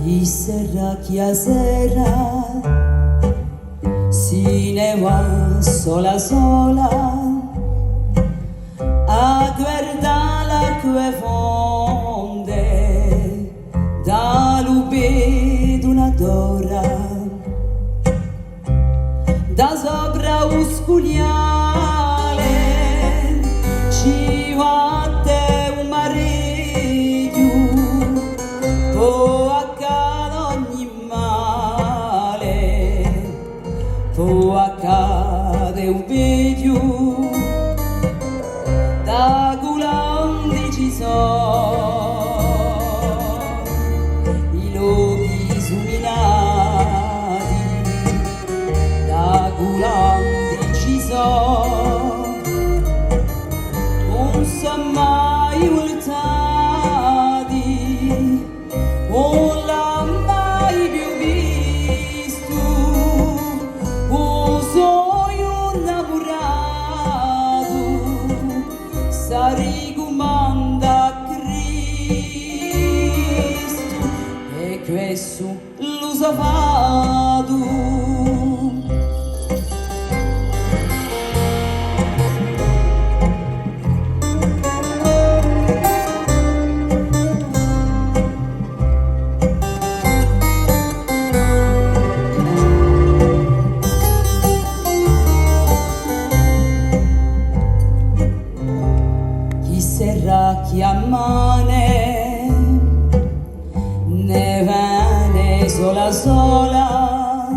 Chi será, chi a será, si ne va sola sola a guardare l'acque fonde da lupe d'una dora da sopra usculiale ci vatte un mareggio può accade ogni male può accade un veglio da gulandi ci sono i luoghi illuminati da gulandi ci sono non son mai voltati non l'ha mai più visto sono innamorato sa ricomanda a Cristo e questo lo so fatto. Chi ammane ne vane sola sola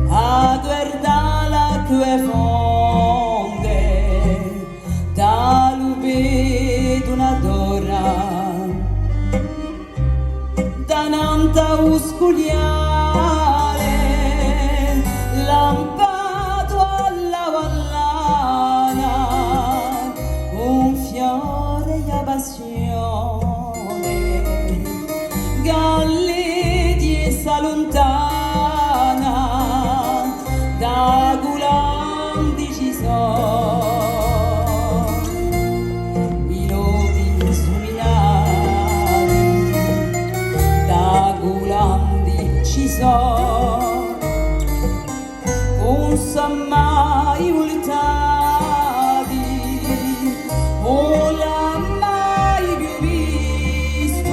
a guardare l'acque fonde da lupe d'una dora da nanta usculiale lampato alla vallana un fiore di passione galletti e s'allontana da gulandi ci sono i lodi illuminati da gulandi ci sono non son mai voltati non l'ha mai più visto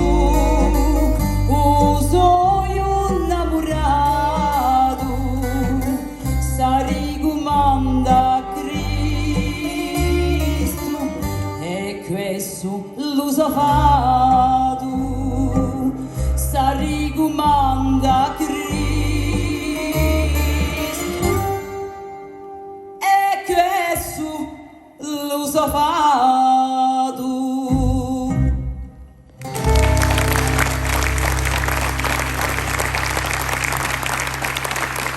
sono innamorato sa ricomanda a Cristo e questo lo so fatto sa ricomanda a Cristo e questo lo so fatto.